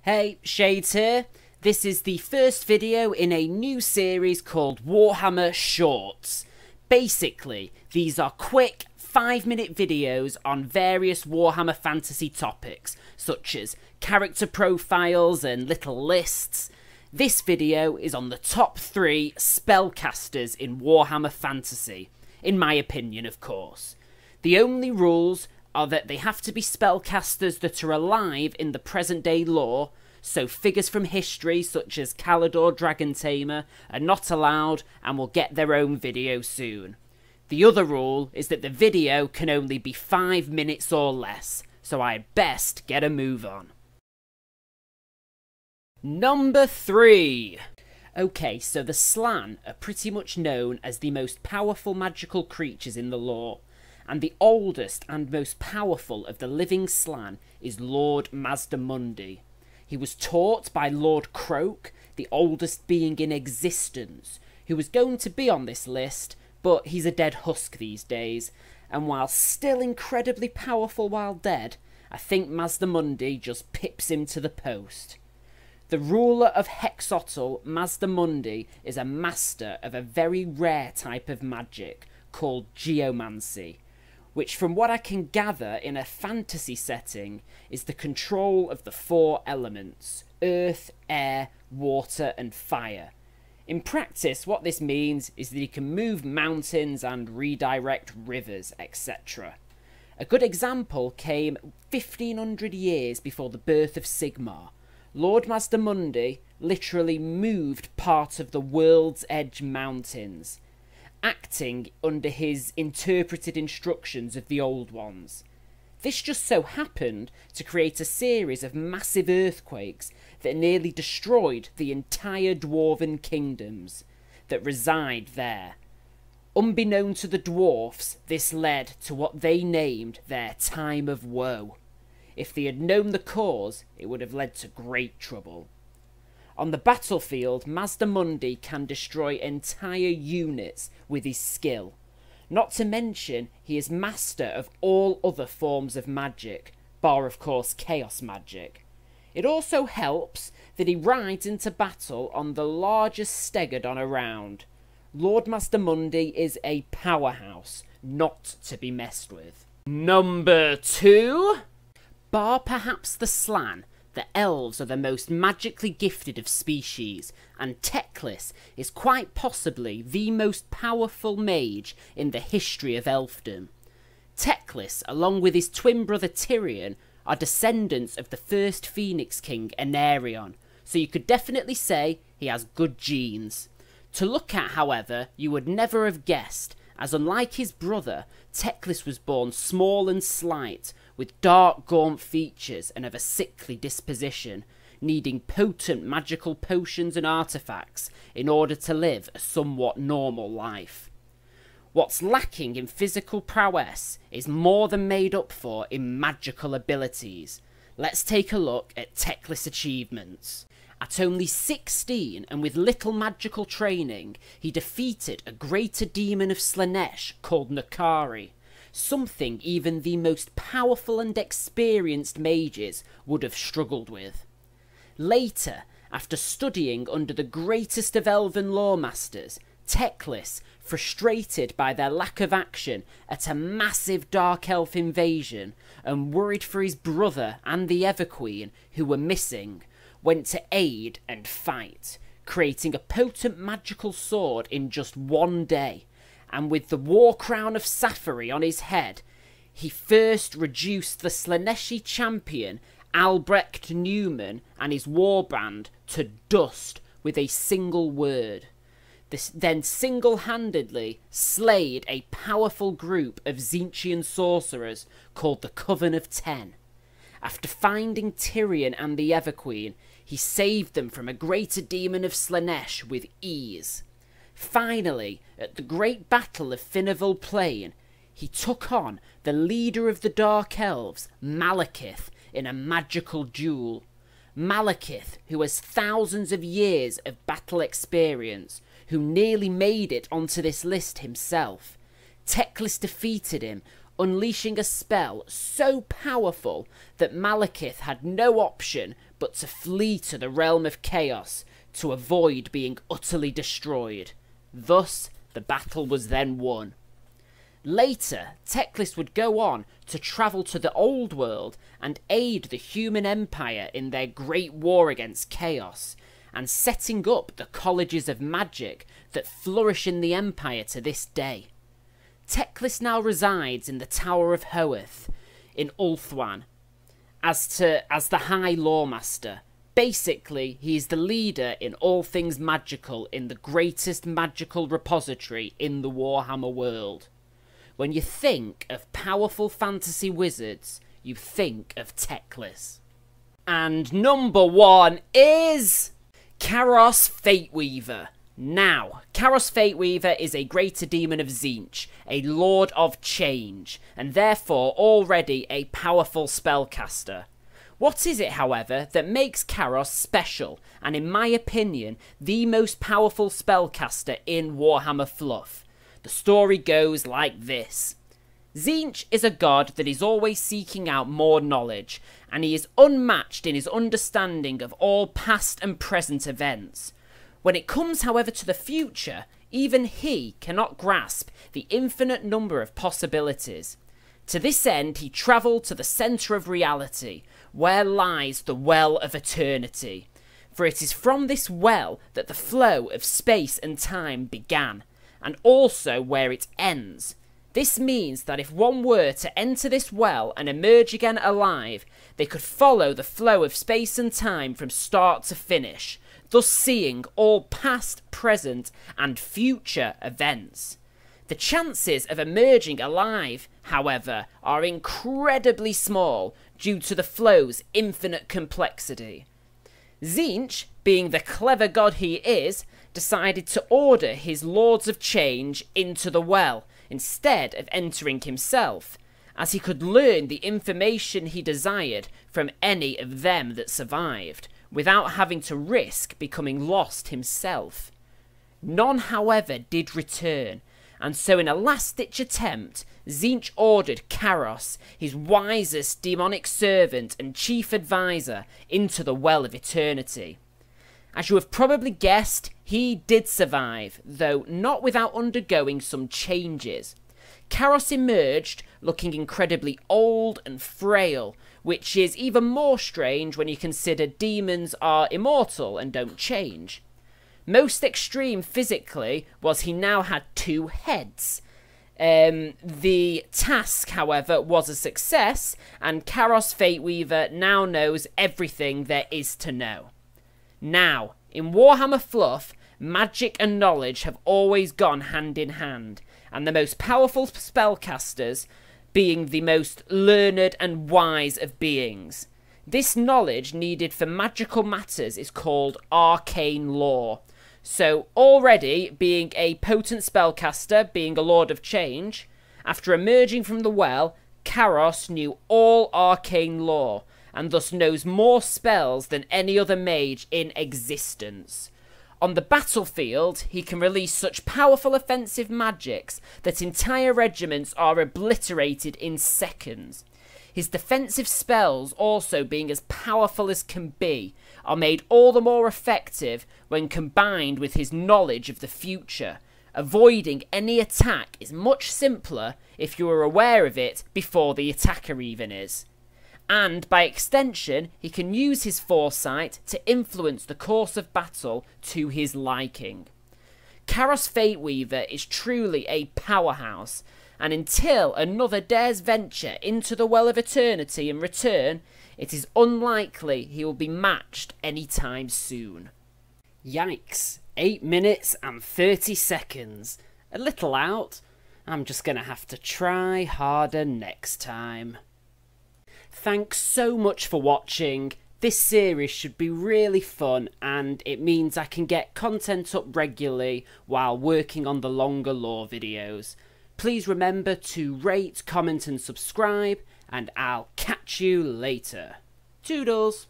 Hey, Shades here. This is the first video in a new series called Warhammer Shorts. Basically, these are quick 5-minute videos on various Warhammer fantasy topics, such as character profiles and little lists. This video is on the top 3 spellcasters in Warhammer Fantasy, in my opinion, of course. The only rules are that they have to be spellcasters that are alive in the present day lore, so figures from history such as Calidor Dragon Tamer are not allowed and will get their own video soon. The other rule is that the video can only be 5 minutes or less, so I'd best get a move on. Number 3. Okay, so the Slann are pretty much known as the most powerful magical creatures in the lore, and the oldest and most powerful of the living Slann is Lord Mazda Mundi. He was taught by Lord Croak, the oldest being in existence, who was going to be on this list, but he's a dead husk these days, and while still incredibly powerful while dead, I think Mazda Mundi just pips him to the post. The ruler of Hexotl, Mazda Mundi, is a master of a very rare type of magic called geomancy, which from what I can gather in a fantasy setting is the control of the 4 elements: earth, air, water and fire. In practice, what this means is that he can move mountains and redirect rivers, etc. A good example came 1500 years before the birth of Sigmar. Lord Mazda Mundi literally moved part of the World's Edge Mountains, acting under his interpreted instructions of the Old Ones. This just so happened to create a series of massive earthquakes that nearly destroyed the entire dwarven kingdoms that reside there. Unbeknown to the dwarfs, this led to what they named their Time of Woe. If they had known the cause, it would have led to great trouble. On the battlefield, Mazda Mundi can destroy entire units with his skill. Not to mention, he is master of all other forms of magic, bar of course chaos magic. It also helps that he rides into battle on the largest stegodon around. Lord Mazda Mundi is a powerhouse, not to be messed with. Number 2? Bar perhaps the Slann, the elves are the most magically gifted of species, and Teclis is quite possibly the most powerful mage in the history of elfdom. Teclis, along with his twin brother Tyrion, are descendants of the first Phoenix King Anarion, so you could definitely say he has good genes. To look at, however, you would never have guessed, as unlike his brother, Teclis was born small and slight, with dark gaunt features and of a sickly disposition, needing potent magical potions and artifacts in order to live a somewhat normal life. What's lacking in physical prowess is more than made up for in magical abilities. Let's take a look at Teclis' achievements. At only 16 and with little magical training, he defeated a greater demon of Slaanesh called Nakari, something even the most powerful and experienced mages would have struggled with. Later, after studying under the greatest of elven lore masters, Teclis, frustrated by their lack of action at a massive dark elf invasion and worried for his brother and the Everqueen who were missing, went to aid and fight, creating a potent magical sword in just 1 day, and with the war crown of Safari on his head, he first reduced the Slaaneshi champion Albrecht Newman and his warband to dust with a single word. This then single-handedly slayed a powerful group of Tzeentchian sorcerers called the Coven of Ten. After finding Tyrion and the Everqueen, he saved them from a greater demon of Slaanesh with ease. Finally, at the great battle of Finneville Plain, he took on the leader of the Dark Elves, Malekith, in a magical duel. Malekith, who has thousands of years of battle experience, who nearly made it onto this list himself. Teclis defeated him, unleashing a spell so powerful that Malekith had no option but to flee to the realm of chaos to avoid being utterly destroyed. Thus, the battle was then won. Later, Teclis would go on to travel to the Old World and aid the human empire in their great war against chaos, and setting up the colleges of magic that flourish in the empire to this day. Teclis now resides in the Tower of Hoeth in Ulthuan as the High Lawmaster. Basically, he is the leader in all things magical in the greatest magical repository in the Warhammer world. When you think of powerful fantasy wizards, you think of Teclis. And number 1 is Karis Fateweaver. Now, Karis Fateweaver is a greater demon of Tzeentch, a lord of change, and therefore already a powerful spellcaster. What is it, however, that makes Karis special, and in my opinion, the most powerful spellcaster in Warhammer fluff? The story goes like this. Tzeentch is a god that is always seeking out more knowledge, and he is unmatched in his understanding of all past and present events. When it comes, however, to the future, even he cannot grasp the infinite number of possibilities. To this end, he travelled to the centre of reality, where lies the Well of Eternity. For it is from this well that the flow of space and time began, and also where it ends. This means that if one were to enter this well and emerge again alive, they could follow the flow of space and time from start to finish, thus seeing all past, present, and future events. The chances of emerging alive, however, are incredibly small due to the flow's infinite complexity. Tzeentch, being the clever god he is, decided to order his Lords of Change into the well, instead of entering himself, as he could learn the information he desired from any of them that survived, without having to risk becoming lost himself. None, however, did return, and so in a last-ditch attempt, Tzeentch ordered Karis, his wisest demonic servant and chief advisor, into the Well of Eternity. As you have probably guessed, he did survive, though not without undergoing some changes. Karis emerged looking incredibly old and frail, which is even more strange when you consider demons are immortal and don't change. Most extreme physically was he now had 2 heads. The task, however, was a success, and Karis Fateweaver now knows everything there is to know. Now, in Warhammer fluff, magic and knowledge have always gone hand in hand, and the most powerful spellcasters being the most learned and wise of beings. This knowledge needed for magical matters is called arcane lore. So already being a potent spellcaster, being a Lord of Change, after emerging from the well, Karis knew all arcane lore, and thus knows more spells than any other mage in existence. On the battlefield, he can release such powerful offensive magics that entire regiments are obliterated in seconds. His defensive spells, also being as powerful as can be, are made all the more effective when combined with his knowledge of the future. Avoiding any attack is much simpler if you are aware of it before the attacker even is. And, by extension, he can use his foresight to influence the course of battle to his liking. Karis Fateweaver is truly a powerhouse, and until another dares venture into the Well of Eternity and return, it is unlikely he will be matched anytime soon. Yikes, 8 minutes and 30 seconds. A little out. I'm just gonna have to try harder next time. Thanks so much for watching. This series should be really fun, and it means I can get content up regularly while working on the longer lore videos. Please remember to rate, comment and subscribe, and I'll catch you later. Toodles!